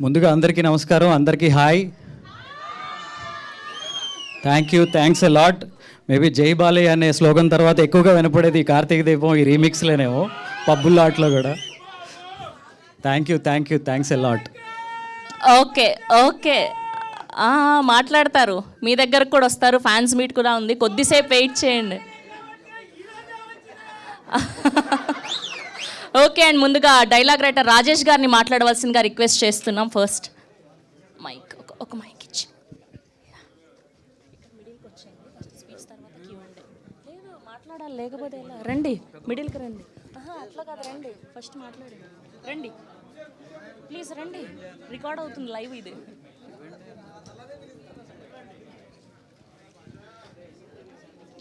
ముందుగా అందరికీ నమస్కారం, అందరికీ hi. Thanks a lot. Maybe జై బాలయ్య అనే స్లోగన్ తర్వాత ఎక్కువగా వినపడేది ఈ కార్తీక దీపం ఈ రీమిక్స్లోనేమో, పబ్బుల్లో ఆటలో కూడా. Thanks a lot. ఓకే మాట్లాడతారు, మీ దగ్గరకు కూడా వస్తారు. ఫ్యాన్స్ మీట్ కూడా ఉంది, కొద్దిసేపు వెయిట్ చేయండి. ఓకే అండ్ ముందుగా డైలాగ్ రైటర్ రాజేష్ గారిని మాట్లాడవలసిందిగా రిక్వెస్ట్ చేస్తున్నాం. ఫస్ట్ మైక్, ఒక మైక్ ఇచ్చి మాట్లాడాలి, లేకపోతే ఎలా? రండి, మిడిల్కి రండి. అట్లా కాదు, రండి, ఫస్ట్ మాట్లాడండి. రండి ప్లీజ్, రండి, రికార్డ్ అవుతుంది లైవ్ ఇది.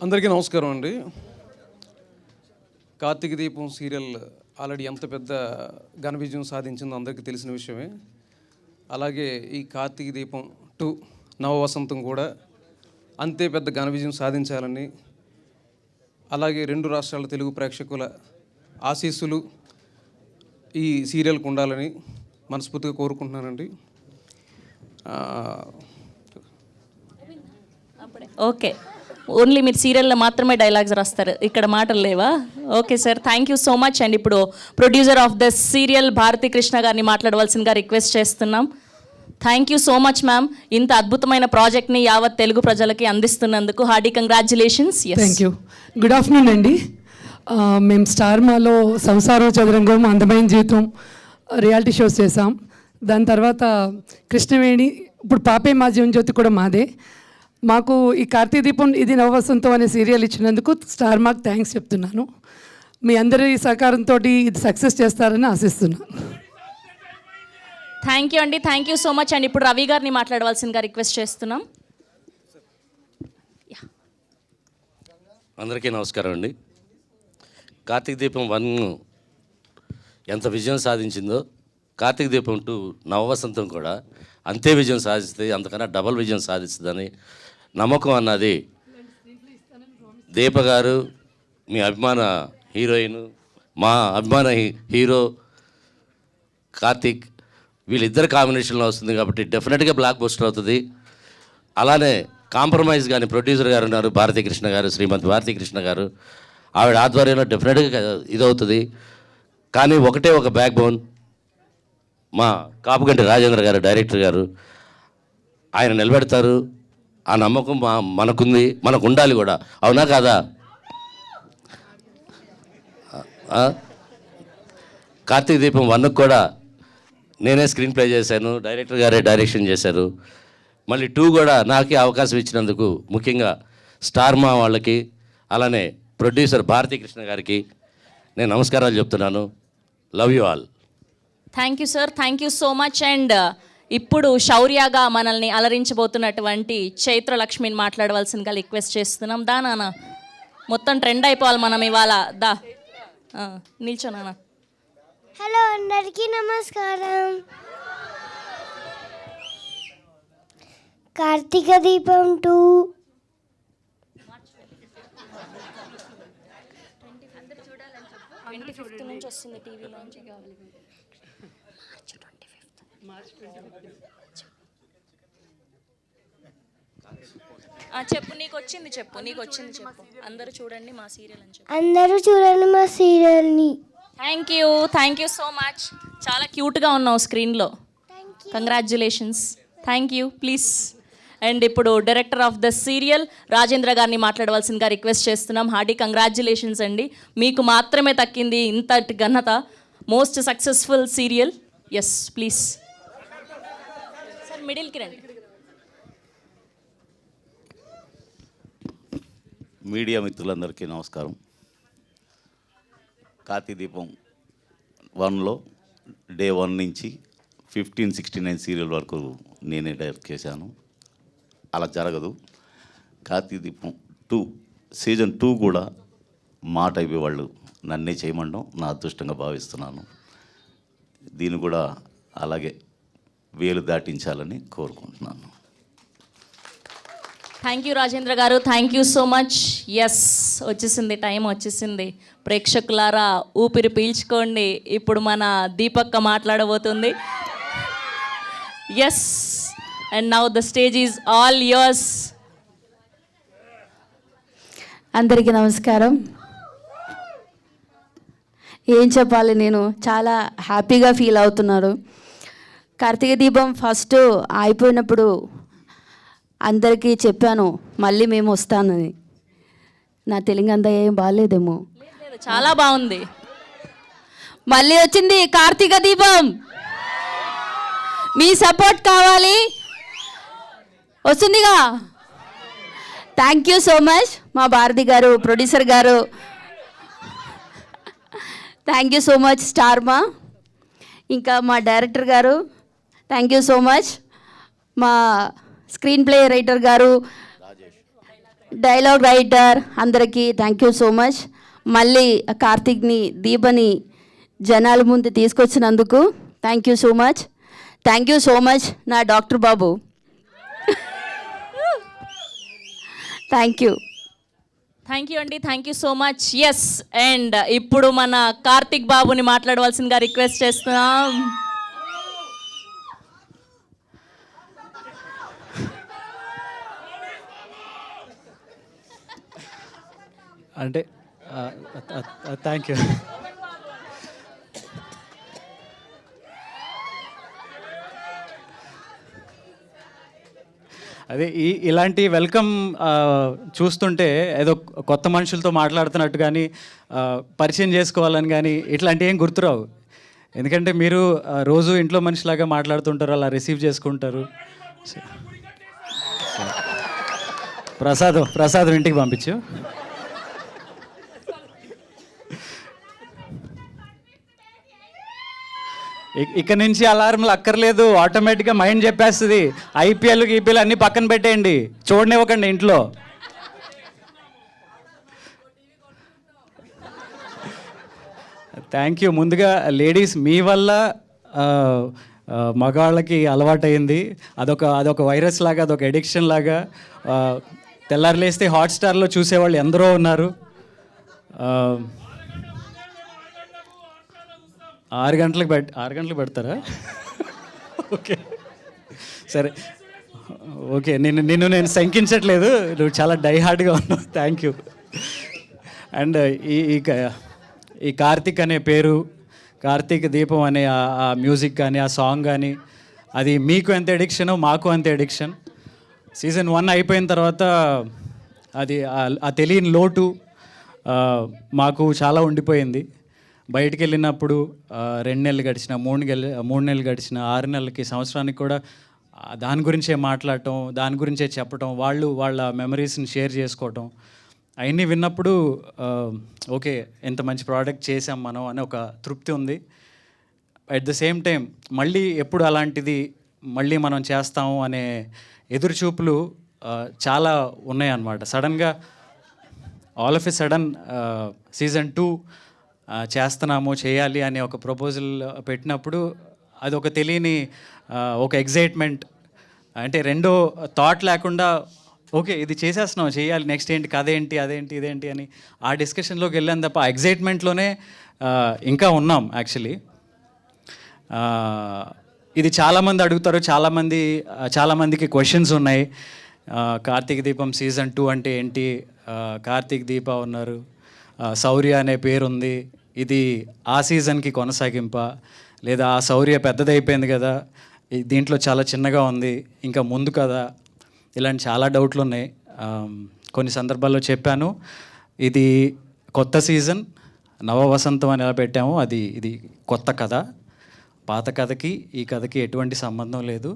అందరికీ నమస్కారం అండి. కార్తీక దీపం సీరియల్ ఆల్రెడీ ఎంత పెద్ద ఘన విజయం సాధించిందో అందరికీ తెలిసిన విషయమే. అలాగే ఈ కార్తీక దీపం 2 నవ వసంతం కూడా అంతే పెద్ద ఘన విజయం సాధించాలని, అలాగే 2 రాష్ట్రాల తెలుగు ప్రేక్షకుల ఆశీస్సులు ఈ సీరియల్కి ఉండాలని మనస్ఫూర్తిగా కోరుకుంటున్నానండి. ఓకే, ఓన్లీ మీరు సీరియల్లో మాత్రమే డైలాగ్స్ రాస్తారు, ఇక్కడ మాటలు లేవా? Okay sir, thank you so much. And ఇప్పుడు producer of the serial Bharati Krishna గారిని మాట్లాడవలసిందిగా రిక్వెస్ట్ చేస్తున్నాం. Thank you so much ma'am, ఇంత అద్భుతమైన ప్రాజెక్ట్ని యావత్ తెలుగు ప్రజలకి అందిస్తున్నందుకు hearty congratulations. Thank you. Good afternoon అండి. మేము స్టార్ మాలో సంసారం చదరంగం, అందమైన జీవితం రియాలిటీ షోస్ చేసాం. దాని తర్వాత కృష్ణవేణి, ఇప్పుడు పాపే మా జీవన్ జ్యోతి కూడా మాదే. మాకు ఈ కార్తీక దీపం ఇది నవవసంతం అనే సీరియల్ ఇచ్చినందుకు స్టార్ మాకు థ్యాంక్స్ చెప్తున్నాను. మీ అందరి సహకారంతో ఇది సక్సెస్ చేస్తారని ఆశిస్తున్నాను. థ్యాంక్ యూ అండి, thank you so much. And ఇప్పుడు రవి గారిని మాట్లాడవలసిందిగా రిక్వెస్ట్ చేస్తున్నాం. అందరికీ నమస్కారం అండి. కార్తీక దీపం 1 ఎంత విజయం సాధించిందో, కార్తీక దీపం 2 నవవసంతం కూడా అంతే విజయం సాధిస్తుంది, అంతకన్నా డబల్ విజయం సాధిస్తుందని నమ్మకం అన్నది దీప గారు, మీ అభిమాన హీరోయిన్, మా అభిమాన హీరో కార్తీక్, వీళ్ళిద్దరు కాంబినేషన్లో వస్తుంది కాబట్టి డెఫినెట్గా బ్లాక్ బస్టర్ అవుతుంది. అలానే కాంప్రమైజ్ కానీ ప్రొడ్యూసర్ గారు ఉన్నారు, భారతీ కృష్ణ గారు, శ్రీమతి భారతీ కృష్ణ గారు, ఆవిడ ఆధ్వర్యంలో డెఫినెట్గా ఇదవుతుంది. కానీ ఒకటే ఒక బ్యాక్ బోన్, మా కాపుగంటి రాజేంద్ర గారు, డైరెక్టర్ గారు, ఆయన నిలబెడతారు. ఆ నమ్మకం మనకుంది, మనకు ఉండాలి కూడా. అవునా కాదా? కార్తీక దీపం 1 కూడా నేనే స్క్రీన్ ప్లే చేశాను, డైరెక్టర్ గారే డైరెక్షన్ చేశారు. మళ్ళీ 2 కూడా నాకే అవకాశం ఇచ్చినందుకు ముఖ్యంగా స్టార్ మా వాళ్ళకి, అలానే ప్రొడ్యూసర్ భారతీ కృష్ణ గారికి నేను నమస్కారాలు చెప్తున్నాను. Love you all. Thank you sir, thank you so much. And ఇప్పుడు శౌర్యగా మనల్ని అలరించబోతున్నటువంటి చైత్ర లక్ష్మిని మాట్లాడవలసిందిగా రిక్వెస్ట్ చేస్తున్నాం. దా నాన్న, మొత్తం ట్రెండ్ అయిపోవాలి మనం ఇవాళ. దా నిల్చో నాన్న. హలో అందరికీ నమస్కారం. కార్తీక దీపం 2 నుంచి వస్తుంది టీవీలో. చెప్పు, నీకు వచ్చింది చెప్పు. అందరూ చూడండి మా సీరియల్ అని చెప్పు. అందరూ చూడండి మా సీరియల్ని. Thank you so much. చాలా క్యూట్గా ఉన్నావు స్క్రీన్లో. Congratulations. Thank you. Please. And ఇప్పుడు director of the serial Rajendra గారిని మాట్లాడవలసిందిగా రిక్వెస్ట్ చేస్తున్నాం. హార్డీ కంగ్రాచ్యులేషన్స్ అండి, మీకు మాత్రమే దక్కింది ఇంతటి ఘనత. Most successful serial. Yes please sir, మిడిల్కి రండి. మీడియా మిత్రులందరికీ నమస్కారం. కార్తీక దీపం 1లో డే 1 నుంచి 1569 సీరియల్ వరకు నేనే డైరెక్ట్ చేశాను. అలా జరగదు. కార్తీక దీపం 2 సీజన్ 2 కూడా మా టైప్ వాళ్ళు నన్నే చేయమండం నా అదృష్టంగా భావిస్తున్నాను. దీన్ని కూడా అలాగే వేలు దాటించాలని కోరుకుంటున్నాను. Thank you Rajendra garu, thank you so much. Yes, వచ్చేసింది, టైం వచ్చేసింది. ప్రేక్షకులారా ఊపిరి పీల్చుకోండి, ఇప్పుడు మన దీపక్క మాట్లాడబోతుంది. Yes, and now the stage is all yours. అందరికీ నమస్కారం. ఏం చెప్పాలి, నేను చాలా హ్యాపీగా ఫీల్ అవుతున్నాను. కార్తీక దీపం ఫస్ట్ అయిపోయినప్పుడు అందరికీ చెప్పాను మళ్ళీ మేము వస్తానని. నా తెలుగు అంతా ఏం బాగాలేదేమో, లేదు, చాలా బాగుంది. మళ్ళీ వచ్చింది కార్తీక దీపం. మీ సపోర్ట్ కావాలి, వస్తుందిగా. థ్యాంక్ యూ సో మచ్ మా భారతి గారు, ప్రొడ్యూసర్ గారు. Thank you so much Star Maa, ఇంకా మా డైరెక్టర్ గారు థ్యాంక్ యూ సో మచ్, మా స్క్రీన్ ప్లే రైటర్ గారు, డైలాగ్ రైటర్ అందరికీ థ్యాంక్ యూ సో మచ్. మళ్ళీ కార్తీక్ని దీపని జనాల ముందు తీసుకొచ్చినందుకు thank you so much. Thank you so much నా డాక్టర్ బాబు. Thank you. థ్యాంక్ యూ అండి, thank you so much. Yes, and ఇప్పుడు మన కార్తిక్ బాబుని మాట్లాడవలసిందిగా రిక్వెస్ట్ చేస్తున్నాం. అంటే థ్యాంక్ యూ. అదే ఇలాంటి వెల్కమ్ చూస్తుంటే ఏదో కొత్త మనుషులతో మాట్లాడుతున్నట్టు కానీ పరిచయం చేసుకోవాలని కానీ ఇట్లాంటివి ఏం గుర్తురావు. ఎందుకంటే మీరు రోజు ఇంట్లో మనిషిలాగా మాట్లాడుతుంటారు, అలా రిసీవ్ చేసుకుంటారు. ప్రసాదం ఇంటికి పంపించు. ఇక్కడ నుంచి అలారంలు అక్కర్లేదు, ఆటోమేటిక్గా మైండ్ చెప్పేస్తుంది. ఐపీఎల్ అన్నీ పక్కన పెట్టేయండి, చూడనివ్వకండి ఇంట్లో. Thank you. ముందుగా లేడీస్ మీ వల్ల మగవాళ్ళకి అలవాటైంది. అదొక వైరస్ లాగా, అదొక ఎడిక్షన్ లాగా. తెల్లారు లేస్తే హాట్స్టార్లో చూసేవాళ్ళు ఎందరో ఉన్నారు. 6 గంటలకు పెడతారా? ఓకే, సరే, ఓకే. నిన్ను నేను శంకించట్లేదు, నువ్వు చాలా డైహార్డ్గా ఉన్నావు. Thank you. అండ్ ఈ కార్తిక్ అనే పేరు, కార్తీక దీపం అనే ఆ మ్యూజిక్ కానీ, ఆ సాంగ్ కానీ, అది మీకు ఎంత ఎడిక్షనో మాకు అంతే ఎడిక్షన్. సీజన్ 1 అయిపోయిన తర్వాత అది ఆ తెలియని లోటు మాకు చాలా ఉండిపోయింది. బయటికి వెళ్ళినప్పుడు 2 నెలలు గడిచిన, 3 నెలలు గడిచిన, 6 నెలలకి, సంవత్సరానికి కూడా దాని గురించే మాట్లాడటం, దాని గురించే చెప్పటం, వాళ్ళ మెమరీస్ని షేర్ చేసుకోవటం, అవన్నీ విన్నప్పుడు ఓకే, ఎంత మంచి ప్రోడక్ట్ చేసాం మనం అని ఒక తృప్తి ఉంది. అట్ ద సేమ్ టైం మళ్ళీ ఎప్పుడు అలాంటిది మళ్ళీ మనం చేస్తాము అనే ఎదురుచూపులు చాలా ఉన్నాయన్నమాట. సడన్గా all of a sudden season 2 చేయాలి అనే ఒక ప్రపోజల్ పెట్టినప్పుడు అది ఒక తెలియని ఒక ఎగ్జైట్మెంట్. అంటే రెండో థాట్ లేకుండా ఓకే ఇది చేసేస్తున్నాం, చేయాలి, నెక్స్ట్ ఏంటి, కథ ఏంటి, అదేంటి, ఇదేంటి అని ఆ డిస్కషన్లోకి వెళ్ళాను తప్ప ఎగ్జైట్మెంట్లోనే ఇంకా ఉన్నాం యాక్చువల్లీ. ఇది చాలామంది అడుగుతారు, చాలామందికి క్వశ్చన్స్ ఉన్నాయి. కార్తీక దీపం సీజన్ 2 అంటే ఏంటి, కార్తీక్ దీప ఉన్నారు, శౌర్య అనే పేరు ఉంది, ఇది ఆ సీజన్కి కొనసాగింప, లేదా ఆ శౌర్య పెద్దదైపోయింది కదా, దీంట్లో చాలా చిన్నగా ఉంది, ఇంకా ముందు కదా, ఇలాంటి చాలా డౌట్లు ఉన్నాయి. కొన్ని సందర్భాల్లో చెప్పాను, ఇది కొత్త సీజన్, నవ వసంతం అని ఎలా పెట్టాము, ఇది కొత్త కథ. పాత కథకి ఈ కథకి ఎటువంటి సంబంధం లేదు.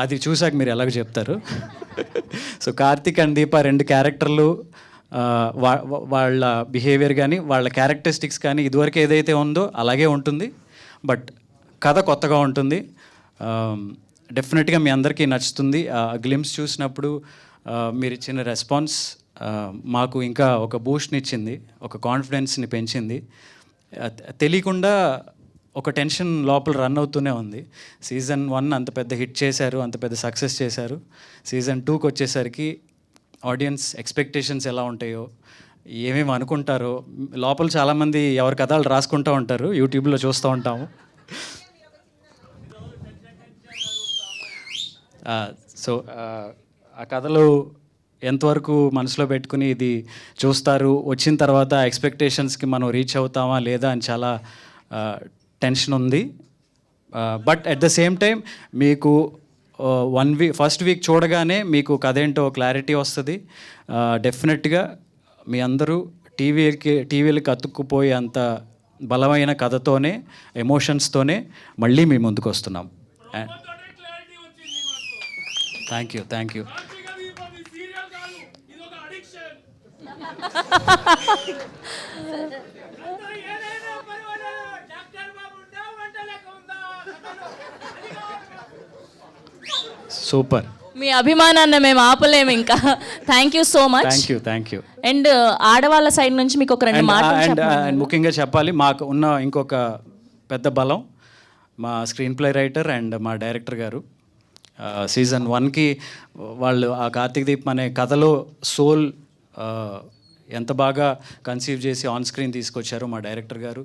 అది చూసాక మీరు ఎలాగో చెప్తారు. సో కార్తీక్ అండ్ దీప 2 క్యారెక్టర్లు, వాళ్ళ బిహేవియర్ కానీ, వాళ్ళ క్యారెక్టరిస్టిక్స్ కానీ ఇదివరకు ఏదైతే ఉందో అలాగే ఉంటుంది, బట్ కథ కొత్తగా ఉంటుంది. డెఫినెట్గా మీ అందరికీ నచ్చుతుంది. గ్లిమ్స్ చూసినప్పుడు మీరు ఇచ్చిన రెస్పాన్స్ మాకు ఇంకా ఒక బూస్ట్ని ఇచ్చింది, ఒక కాన్ఫిడెన్స్ని పెంచింది. తెలియకుండా ఒక టెన్షన్ లోపల రన్ అవుతూనే ఉంది. సీజన్ 1 అంత పెద్ద హిట్ చేశారు, అంత పెద్ద సక్సెస్ చేశారు. సీజన్ 2కి వచ్చేసరికి ఆడియన్స్ ఎక్స్పెక్టేషన్స్ ఎలా ఉంటాయో, ఏమేమి అనుకుంటారో, లోపల చాలామంది ఎవరి కథలు రాసుకుంటూ ఉంటారు, యూట్యూబ్లో చూస్తూ ఉంటాము. సో ఆ కథలు ఎంతవరకు మనసులో పెట్టుకుని ఇది చూస్తారు, వచ్చిన తర్వాత ఎక్స్పెక్టేషన్స్కి మనం రీచ్ అవుతామా లేదా అని చాలా టెన్షన్ ఉంది. But at the same time మీకు 1 వీక్ ఫస్ట్ వీక్ చూడగానే మీకు కథ ఏంటో క్లారిటీ వస్తుంది. డెఫినెట్గా మీ అందరూ టీవీలకి అతుక్కుపోయే అంత బలమైన కథతోనే, ఎమోషన్స్తోనే మళ్ళీ మీ ముందుకు వస్తున్నాం. Thank you. సూపర్. మీ అభిమానాన్ని మేము ఆపలేము ఇంకా. Thank you so much. Thank you. And ఆడవాళ్ళ సైడ్ నుంచి మీకు ఒక 2 మాటలు అండ్ ముఖ్యంగా చెప్పాలి, మాకు ఉన్న ఇంకొక పెద్ద బలం మా స్క్రీన్ ప్లే రైటర్ అండ్ మా డైరెక్టర్ గారు. సీజన్ 1కి వాళ్ళు ఆ కార్తీక్ దీపం అనే కథలో సోల్ ఎంత బాగా కన్సీవ్ చేసి ఆన్ స్క్రీన్ తీసుకొచ్చారో మా డైరెక్టర్ గారు.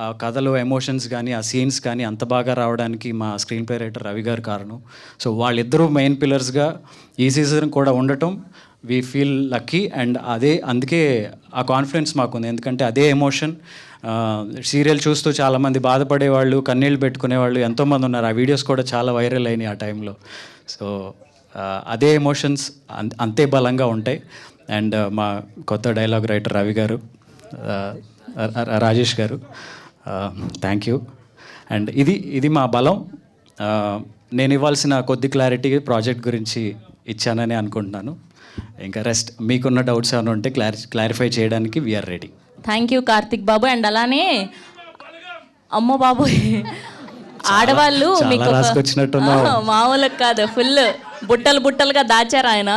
ఆ కథలో ఎమోషన్స్ కానీ ఆ సీన్స్ కానీ అంత బాగా రావడానికి మా స్క్రీన్ ప్లే రైటర్ రవి గారు కారణం. సో వాళ్ళిద్దరూ మెయిన్ పిల్లర్స్గా ఈ సీజన్ కూడా ఉండటం వీ ఫీల్ లక్కీ. అండ్ అందుకే ఆ కాన్ఫిడెన్స్ మాకుంది, ఎందుకంటే అదే ఎమోషన్ సీరియల్ చూస్తూ చాలామంది బాధపడేవాళ్ళు, కన్నీళ్ళు పెట్టుకునేవాళ్ళు ఎంతోమంది ఉన్నారు. ఆ వీడియోస్ కూడా చాలా వైరల్ అయినాయి ఆ టైంలో. సో అదే ఎమోషన్స్ అంతే బలంగా ఉంటాయి. అండ్ మా కొత్త డైలాగ్ రైటర్ రవి గారు, రాజేష్ గారు, థ్యాంక్ యూ. అండ్ ఇది మా బలం. నేను ఇవ్వాల్సిన కొద్ది క్లారిటీ ప్రాజెక్ట్ గురించి ఇచ్చానని అనుకుంటున్నాను. ఇంకా రెస్ట్ మీకున్న డౌట్స్ ఏమైనా ఉంటే క్లారిఫై చేయడానికి we are ready. Thank you Karthik Babu. And అలానే అమ్మో బాబు, ఆడవాళ్ళు మీకు రాసుకొచ్చినట్టున్నావు. మామూలుగా కాదు, ఫుల్ బుట్టలుగా దాచారు ఆయన.